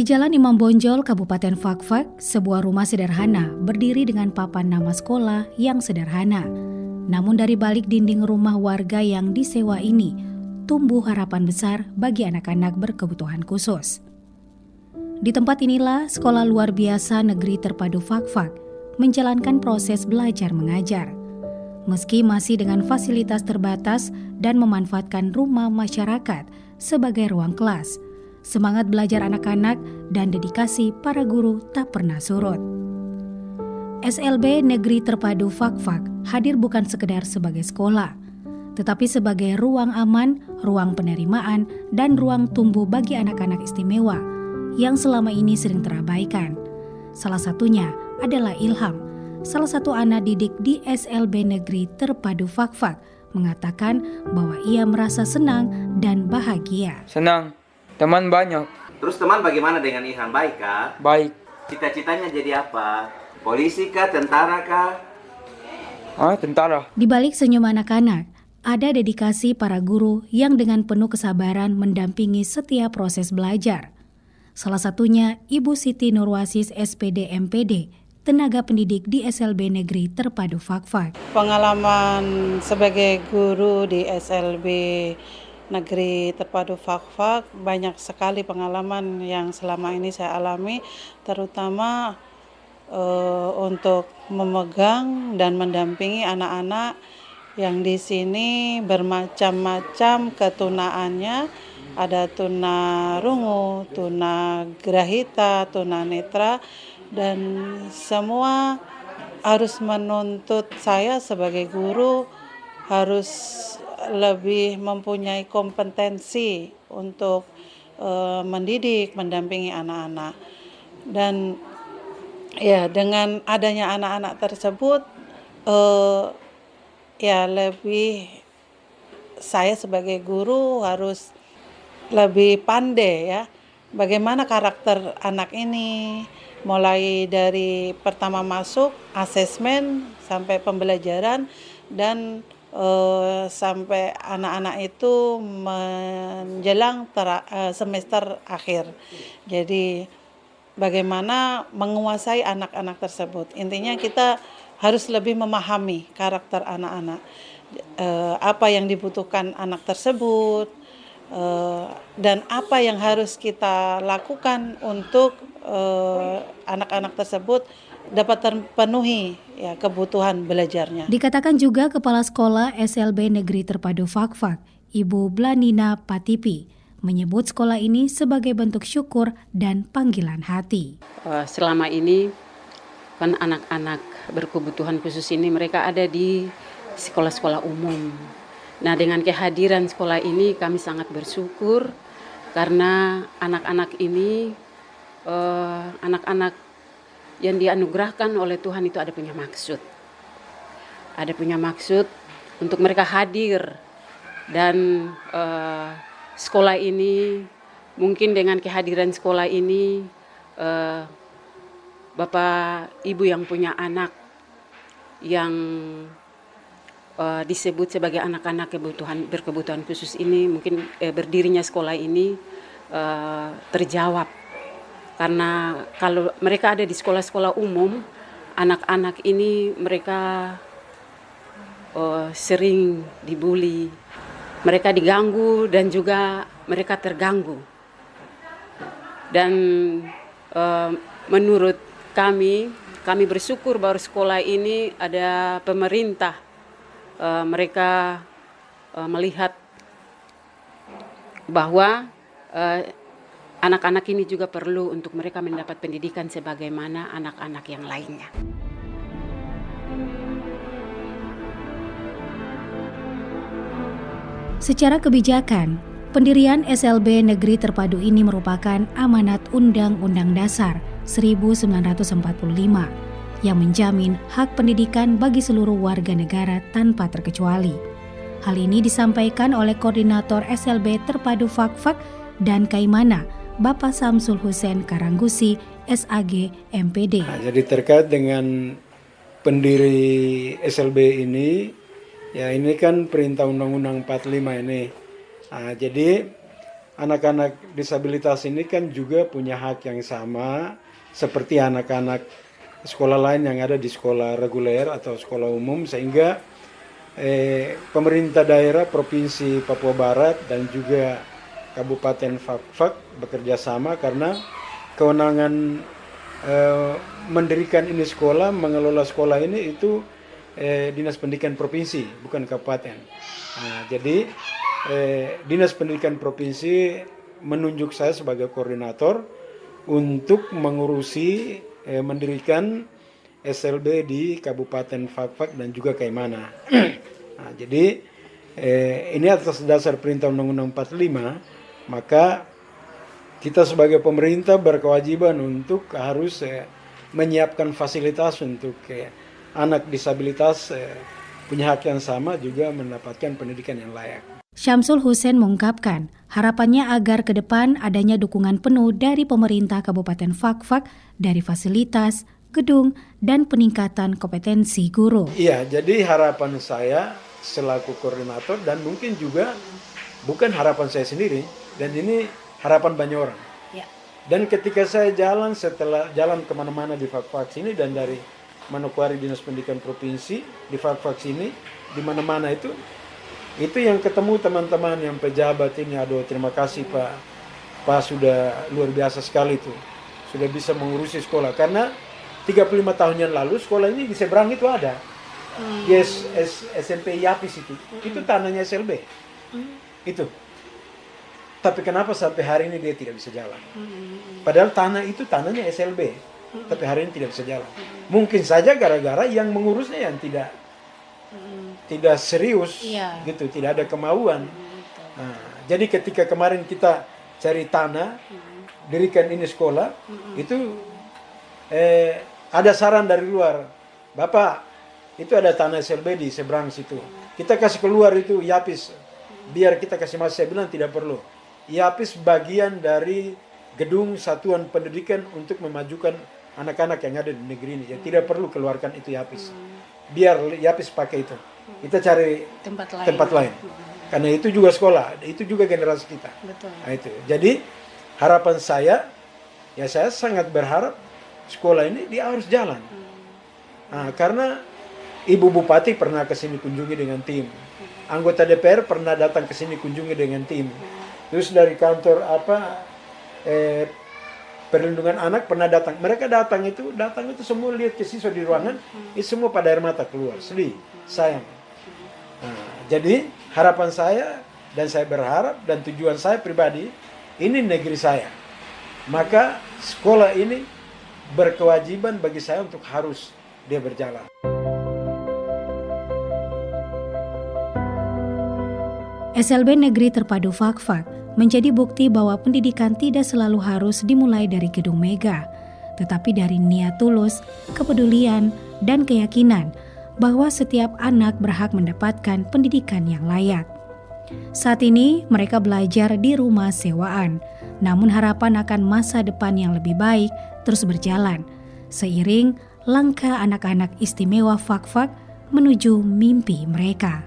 Jalan Imam Bonjol, Kabupaten Fakfak, sebuah rumah sederhana berdiri dengan papan nama sekolah yang sederhana. Namun dari balik dinding rumah warga yang disewa ini, tumbuh harapan besar bagi anak-anak berkebutuhan khusus. Di tempat inilah sekolah luar biasa negeri terpadu Fakfak menjalankan proses belajar mengajar. Meski masih dengan fasilitas terbatas dan memanfaatkan rumah masyarakat sebagai ruang kelas, semangat belajar anak-anak dan dedikasi para guru tak pernah surut. SLB Negeri Terpadu Fakfak hadir bukan sekedar sebagai sekolah, tetapi sebagai ruang aman, ruang penerimaan, dan ruang tumbuh bagi anak-anak istimewa yang selama ini sering terabaikan. Salah satunya adalah Ilham, salah satu anak didik di SLB Negeri Terpadu Fakfak, mengatakan bahwa ia merasa senang dan bahagia. Senang, teman banyak. Terus teman bagaimana dengan Ilham? Baik kah? Baik. Cita-citanya jadi apa? Polisi kah? Tentara kah? Tentara. Di balik senyum anak-anak, ada dedikasi para guru yang dengan penuh kesabaran mendampingi setiap proses belajar. Salah satunya Ibu Siti Nurwasis SPD MPD, tenaga pendidik di SLB Negeri Terpadu Fakfak. Pengalaman sebagai guru di SLB Negeri Terpadu Fakfak, banyak sekali pengalaman yang selama ini saya alami, terutama untuk memegang dan mendampingi anak-anak yang di sini bermacam-macam ketunaannya. Ada tuna rungu, tuna grahita, tuna netra, dan semua harus menuntut saya sebagai guru harus lebih mempunyai kompetensi untuk mendidik, mendampingi anak-anak. Dan ya dengan adanya anak-anak tersebut, lebih saya sebagai guru harus lebih pandai ya, bagaimana karakter anak ini, mulai dari pertama masuk, asesmen, sampai pembelajaran, dan sampai anak-anak itu menjelang semester akhir. Jadi bagaimana menguasai anak-anak tersebut. Intinya kita harus lebih memahami karakter anak-anak, apa yang dibutuhkan anak tersebut, dan apa yang harus kita lakukan untuk anak-anak tersebut dapat terpenuhi ya kebutuhan belajarnya. Dikatakan juga Kepala Sekolah SLB Negeri Terpadu Fakfak, Ibu Blanina Patipi, menyebut sekolah ini sebagai bentuk syukur dan panggilan hati. Selama ini kan anak-anak berkebutuhan khusus ini mereka ada di sekolah-sekolah umum. Nah, dengan kehadiran sekolah ini kami sangat bersyukur karena anak-anak ini anak-anak yang dianugerahkan oleh Tuhan itu ada punya maksud. Ada punya maksud untuk mereka hadir, dan sekolah ini mungkin dengan kehadiran sekolah ini Bapak Ibu yang punya anak yang disebut sebagai anak-anak berkebutuhan khusus ini, mungkin berdirinya sekolah ini terjawab. Karena kalau mereka ada di sekolah-sekolah umum, anak-anak ini mereka sering dibully, mereka diganggu dan juga mereka terganggu. Dan menurut kami bersyukur bahwa sekolah ini ada pemerintah. Mereka melihat bahwa anak-anak ini juga perlu untuk mereka mendapat pendidikan sebagaimana anak-anak yang lainnya. Secara kebijakan, pendirian SLB Negeri Terpadu ini merupakan amanat Undang-Undang Dasar 1945 yang menjamin hak pendidikan bagi seluruh warga negara tanpa terkecuali. Hal ini disampaikan oleh Koordinator SLB Terpadu Fakfak dan Kaimana, Bapak Samsul Hussein Karanggusi, SAG MPD. Jadi terkait dengan pendiri SLB ini, ya ini kan perintah Undang-Undang 45 ini. Jadi anak-anak disabilitas ini kan juga punya hak yang sama seperti anak-anak sekolah lain yang ada di sekolah reguler atau sekolah umum, sehingga pemerintah daerah Provinsi Papua Barat dan juga Kabupaten Fakfak bekerja sama karena kewenangan mendirikan ini sekolah, mengelola sekolah ini itu Dinas Pendidikan Provinsi, bukan kabupaten. Nah, jadi Dinas Pendidikan Provinsi menunjuk saya sebagai koordinator untuk mengurusi mendirikan SLB di Kabupaten Fakfak dan juga Kaimana. Nah, jadi ini atas dasar perintah Undang-Undang 45, maka kita sebagai pemerintah berkewajiban untuk harus menyiapkan fasilitas untuk anak disabilitas punya hak yang sama juga mendapatkan pendidikan yang layak. Syamsul Hussein mengungkapkan harapannya agar ke depan adanya dukungan penuh dari pemerintah Kabupaten Fakfak dari fasilitas, gedung, dan peningkatan kompetensi guru. Iya, jadi harapan saya selaku koordinator dan mungkin juga bukan harapan saya sendiri, dan ini harapan banyak orang. Ya. Dan ketika saya setelah jalan kemana-mana di Fakfak sini dan dari Manokwari Dinas Pendidikan Provinsi di Fakfak sini, di mana-mana itu yang ketemu teman-teman yang pejabat ini, aduh terima kasih Pak sudah luar biasa sekali itu, sudah bisa mengurusi sekolah, karena 35 tahun yang lalu sekolah ini di seberang itu ada. Yes, SMP Yapis itu tanahnya SLB. Itu. Tapi kenapa sampai hari ini dia tidak bisa jalan? Padahal tanahnya SLB, tapi hari ini tidak bisa jalan. Mungkin saja gara-gara yang mengurusnya yang tidak serius, gitu, tidak ada kemauan. Nah, jadi ketika kemarin kita cari tanah, dirikan ini sekolah, itu ada saran dari luar, Bapak, itu ada tanah SLB di seberang situ. Kita kasih keluar itu Yapis, biar kita kasih masuk. Saya bilang tidak perlu. Yapis bagian dari gedung satuan pendidikan untuk memajukan anak-anak yang ada di negeri ini. Jadi tidak perlu keluarkan itu Yapis. Biar Yapis pakai itu. Kita cari tempat lain. Karena itu juga sekolah, itu juga generasi kita. Betul. Nah, itu. Jadi harapan saya sangat berharap sekolah ini dia harus jalan. Nah, karena Ibu Bupati pernah ke sini kunjungi dengan tim. Anggota DPR pernah datang ke sini kunjungi dengan tim. Terus dari kantor perlindungan anak pernah datang. Mereka datang itu semua lihat ke siswa di ruangan, itu semua pada air mata keluar, sedih, sayang. Nah, jadi harapan saya dan saya berharap dan tujuan saya pribadi, ini negeri saya. Maka sekolah ini berkewajiban bagi saya untuk harus dia berjalan. SLB Negeri Terpadu Fakfak menjadi bukti bahwa pendidikan tidak selalu harus dimulai dari gedung megah, tetapi dari niat tulus, kepedulian, dan keyakinan bahwa setiap anak berhak mendapatkan pendidikan yang layak. Saat ini mereka belajar di rumah sewaan, namun harapan akan masa depan yang lebih baik terus berjalan, seiring langkah anak-anak istimewa Fakfak menuju mimpi mereka.